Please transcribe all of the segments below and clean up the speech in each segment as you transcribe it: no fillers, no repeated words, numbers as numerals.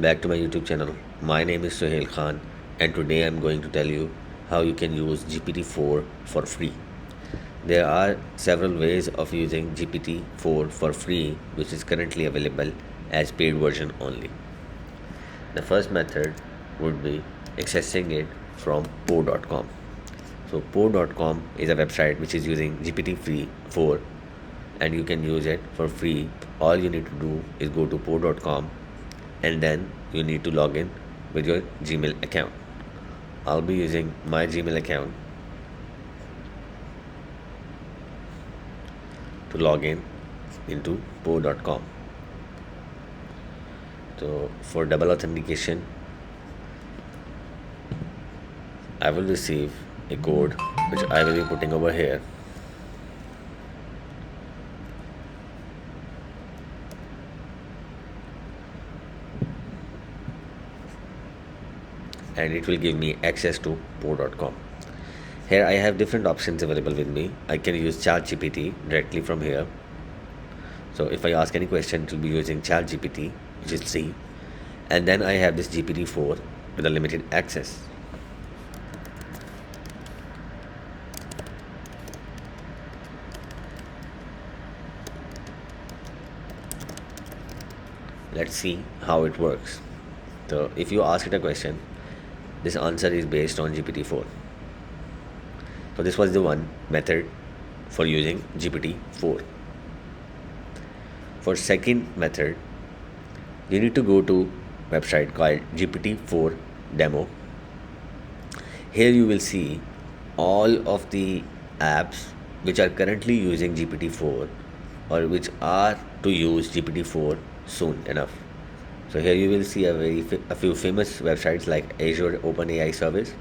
Back to my YouTube channel. My name is Suhail Khan, and today I'm going to tell you how you can use GPT-4 for free. There are several ways of using GPT-4 for free, which is currently available as paid version only. The first method would be accessing it from po.com. So po.com is a website which is using GPT-4 and you can use it for free. All you need to do is go to po.com and then you need to log in with your Gmail account. I'll be using my Gmail account to log in into po.com. So for double authentication, I will receive a code which I will be putting over here. And it will give me access to po.com. Here I have different options available with me. I can use ChatGPT directly from here. So if I ask any question, it will be using ChatGPT, which is C. And then I have this GPT-4 with a limited access. Let's see how it works. So if you ask it a question, this answer is based on GPT-4. So this was the one method for using GPT-4. For second method, you need to go to website called GPT-4 demo. Here you will see all of the apps which are currently using GPT-4 or which are to use GPT-4 soon enough. So here you will see a few famous websites like Azure OpenAI service,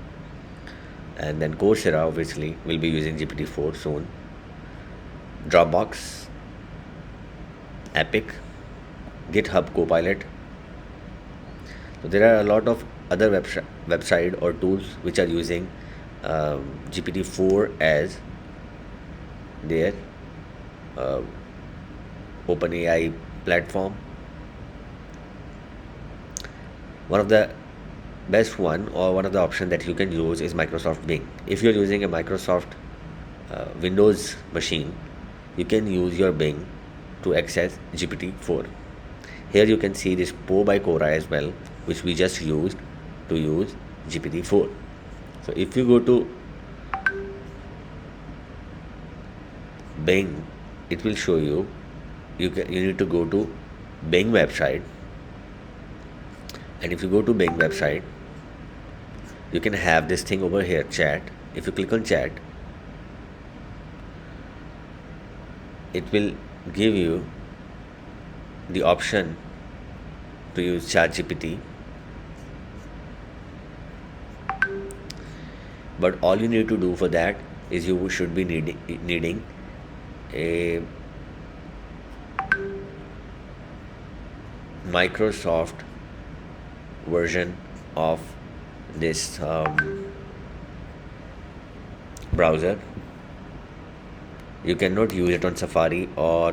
and then Coursera obviously will be using GPT-4 soon, Dropbox, Epic, GitHub Copilot. So there are a lot of other website or tools which are using GPT-4 as their OpenAI platform. One of the best one or one of the option that you can use is Microsoft Bing. If you're using a Microsoft Windows machine, you can use your Bing to access GPT-4. Here you can see this Po by Quora as well, which we just used to use GPT-4. So if you go to Bing, it will show you you need to go to Bing website. And if you go to Bing website, you can have this thing over here, chat. If you click on chat, it will give you the option to use ChatGPT. But all you need to do for that is you should be needing a Microsoft version of this browser. You cannot use it on Safari or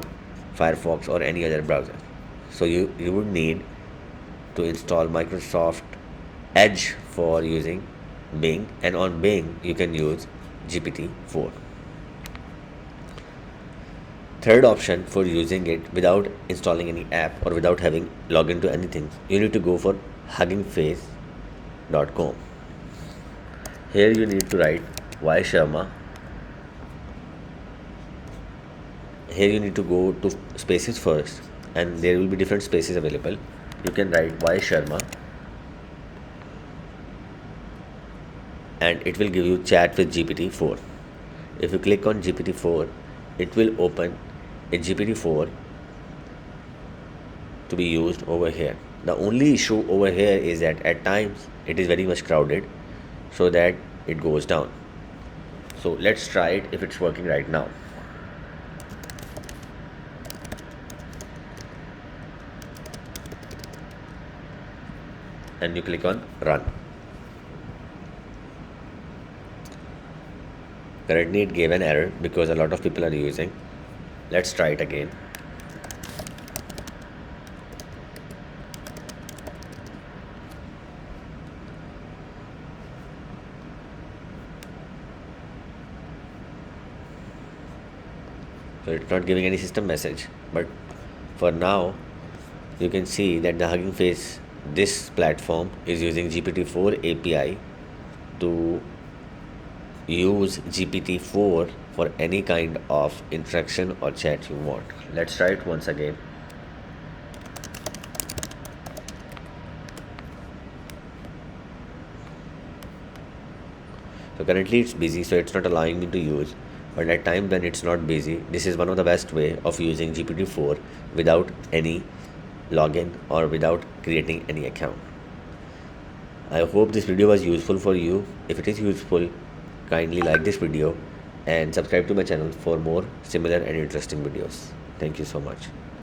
Firefox or any other browser. So you would need to install Microsoft Edge for using Bing, and on Bing you can use GPT-4. Third option for using it without installing any app or without having login to anything, you need to go for huggingface.com. Here you need to write Y Sharma. Here you need to go to spaces first, and there will be different spaces available. You can write Y Sharma and it will give you chat with GPT-4. If you click on GPT-4, it will open a GPT-4 to be used over here. The only issue over here is that at times it is very much crowded, so that it goes down. So let's try it if it's working right now. And you click on run. Currently it gave an error because a lot of people are using. Let's try it again. So it's not giving any system message. But for now, you can see that the Hugging Face, this platform is using GPT-4 API to use GPT-4 for any kind of interaction or chat you want. Let's try it once again. So currently it's busy, so it's not allowing me to use. But at time when it's not busy, this is one of the best way of using GPT-4 without any login or without creating any account. I hope this video was useful for you. If it is useful, kindly like this video and subscribe to my channel for more similar and interesting videos. Thank you so much.